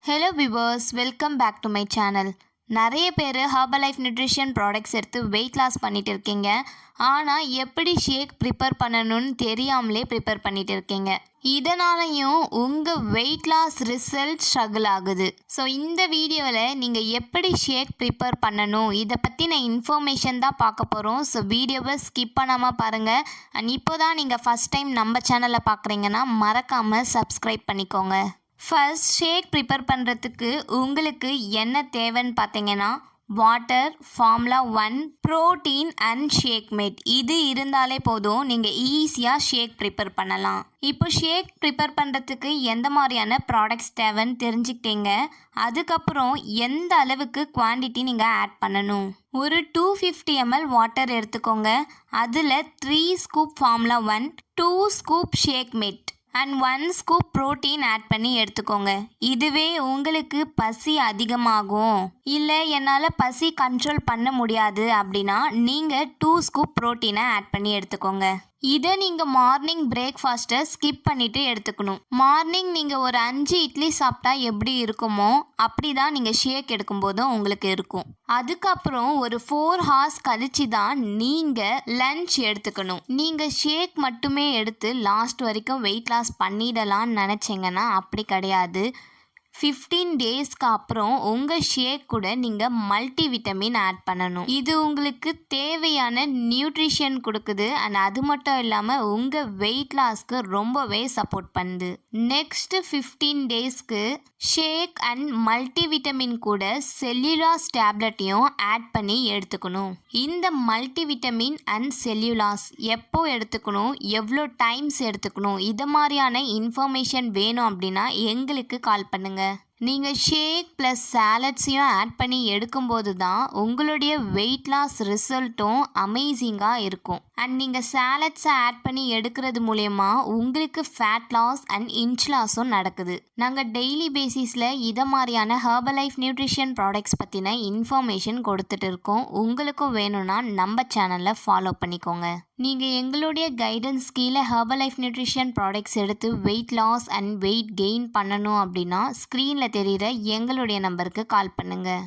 Hello viewers, welcome back to my channel. நிறைய பேர் herbal life nutrition products எடுத்து weight loss பண்ணிட்டு இருக்கீங்க. ஆனால் எப்படி ஷேக் ப்ரிப்பேர் பண்ணணும்னு தெரியாமலே ப்ரிப்பேர் பண்ணிட்டு இருக்கீங்க. இதனாலையும் உங்கள் வெயிட் லாஸ் ரிசல்ட் ஸ்ட்ரகிள் ஆகுது. ஸோ இந்த வீடியோவில் நீங்கள் எப்படி ஷேக் ப்ரிப்பேர் பண்ணணும் இதை பற்றின இன்ஃபர்மேஷன் தான் பார்க்க போகிறோம். ஸோ வீடியோவை ஸ்கிப் பண்ணாமல் பாருங்கள். அண்ட் இப்போ தான் நீங்கள் ஃபஸ்ட் டைம் நம்ம சேனலை பார்க்குறீங்கன்னா மறக்காமல் சப்ஸ்கிரைப் பண்ணிக்கோங்க. ஃபர்ஸ்ட் ஷேக் ப்ரிப்பேர் பண்ணுறதுக்கு உங்களுக்கு என்ன தேவைன்னு பார்த்தீங்கன்னா water, formula 1, protein and shake mate. இது இருந்தாலே போதும், நீங்கள் ஈஸியாக ஷேக் ப்ரிப்பேர் பண்ணலாம். இப்போ ஷேக் ப்ரிப்பேர் பண்ணுறதுக்கு எந்த மாதிரியான ப்ராடக்ட்ஸ் தேவைன்னு தெரிஞ்சுக்கிட்டீங்க. அதுக்கப்புறம் எந்த அளவுக்கு குவான்டிட்டி நீங்கள் ஆட் பண்ணணும். ஒரு 250 ml வாட்டர் எடுத்துக்கோங்க. அதில் 3 scoop formula 1, 2 scoop shake mate and 1 scoop protein add பண்ணி எடுத்துக்கோங்க. இதுவே உங்களுக்கு பசி அதிகமாகும், இல்லை என்னால் பசி கண்ட்ரோல் பண்ண முடியாது அப்படின்னா நீங்கள் 2 ஸ்கூப் ப்ரோட்டீனை ஆட் பண்ணி எடுத்துக்கோங்க. இதை நீங்கள் மார்னிங் பிரேக்ஃபாஸ்ட்டை ஸ்கிப் பண்ணிவிட்டு எடுத்துக்கணும். மார்னிங் நீங்கள் ஒரு 5 இட்லி சாப்பிட்டா எப்படி இருக்குமோ அப்படி தான் நீங்கள் ஷேக் எடுக்கும்போதும் உங்களுக்கு இருக்கும். அதுக்கப்புறம் ஒரு 4 hours கழிச்சு தான் நீங்கள் லன்ச் எடுத்துக்கணும். நீங்கள் ஷேக் மட்டுமே எடுத்து லாஸ்ட் வரைக்கும் வெயிட் லாஸ் பண்ணிடலான்னு நினச்சிங்கன்னா அப்படி கிடையாது. 15 டேஸ்க்கு அப்புறம் உங்கள் ஷேக் கூட நீங்கள் மல்டி விட்டமின் ஆட் பண்ணணும். இது உங்களுக்கு தேவையான நியூட்ரிஷன் கொடுக்குது. அண்ட் அது மட்டும் இல்லாமல் உங்கள் வெயிட் லாஸ்க்கு ரொம்பவே சப்போர்ட் பண்ணுது. நெக்ஸ்ட் 15 டேஸ்க்கு ஷேக் அண்ட் மல்டி விட்டமின் கூட செல்லுலாஸ் டேப்லெட்டையும் ஆட் பண்ணி எடுத்துக்கணும். இந்த மல்டி விட்டமின் அண்ட் செல்லுலாஸ் எப்போ எடுத்துக்கணும், எவ்வளோ டைம்ஸ் எடுத்துக்கணும், இது மாதிரியான இன்ஃபர்மேஷன் வேணும் அப்படின்னா எங்களுக்கு கால் பண்ணுங்கள். நீங்கள் ஷேக் ப்ளஸ் சாலட்ஸையும் ஆட் பண்ணி எடுக்கும்போது தான் உங்களுடைய வெயிட் லாஸ் ரிசல்ட்டும் அமேசிங்காக இருக்கும். அண்ட் நீங்கள் சாலட்ஸை ஆட் பண்ணி எடுக்கிறது மூலயமா உங்களுக்கு ஃபேட் லாஸ் அண்ட் இன்ச் லாஸும் நடக்குது. நாங்கள் டெய்லி பேசிஸில் இதை மாதிரியான ஹர்பல் லைஃப் நியூட்ரிஷன் ப்ராடக்ட்ஸ் பற்றின இன்ஃபர்மேஷன் கொடுத்துட்டு இருக்கோம். உங்களுக்கும் வேணும்னா நம்ம சேனலில் ஃபாலோ பண்ணிக்கோங்க. நீங்கள் எங்களுடைய கைடன்ஸ் கீழே ஹர்பல் லைஃப் நியூட்ரிஷன் ப்ராடக்ட்ஸ் எடுத்து weight loss and weight gain பண்ணணும் அப்படின்னா ஸ்க்ரீனில் தெரிகிற எங்களுடைய நம்பருக்கு கால் பண்ணுங்கள்.